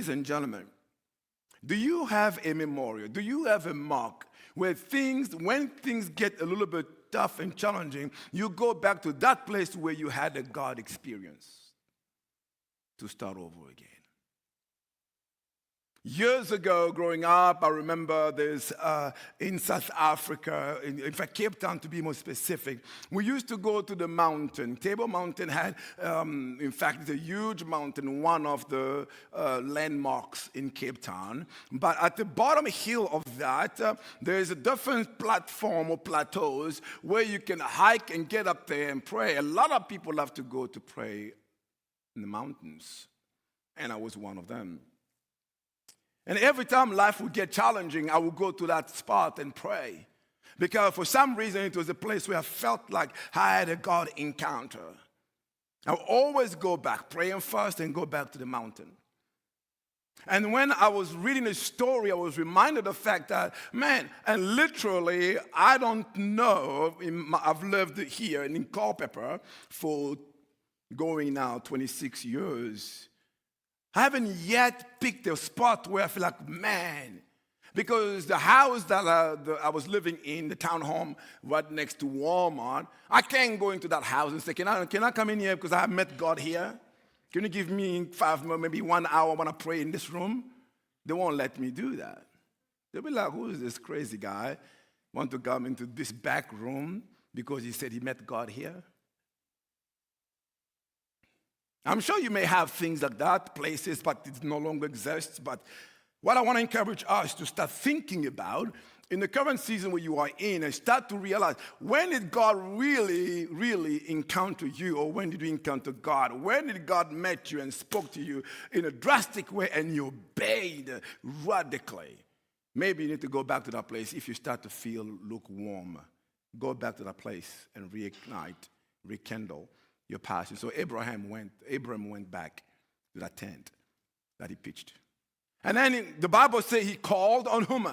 Ladies and gentlemen, do you have a memorial? Do you have a mark where when things get a little bit tough and challenging, you go back to that place where you had a God experience to start over again? Years ago, growing up, I remember there's in South Africa, in fact, Cape Town to be more specific, we used to go to the mountain. Table Mountain had, in fact, it's a huge mountain, one of the landmarks in Cape Town. But at the bottom hill of that, there's a different platform or plateaus where you can hike and get up there and pray. A lot of people love to go to pray in the mountains, and I was one of them. And every time life would get challenging, I would go to that spot and pray. Because for some reason, it was a place where I felt like I had a God encounter. I would always go back, praying first, and go back to the mountain. And when I was reading the story, I was reminded of the fact that, man, and literally, I don't know, I've lived here in Culpeper for going now 26 years. I haven't yet picked a spot where I feel like, man, because the house that I was living in, the townhome right next to Walmart, I can't go into that house and say, can I come in here because I have met God here? Can you give me 5 minutes, maybe 1 hour when I pray in this room? They won't let me do that. They'll be like, who is this crazy guy? Want to come into this back room because he said he met God here? I'm sure you may have things like that, places, but it no longer exists. But what I want to encourage us to start thinking about in the current season where you are in, and start to realize, when did God really, really encounter you? Or when did you encounter God? When did God met you and spoke to you in a drastic way and you obeyed radically? Maybe you need to go back to that place if you start to feel lukewarm. Go back to that place and reignite, rekindle your passion. So Abram went back to that tent that he pitched. And then the Bible says he called on whom?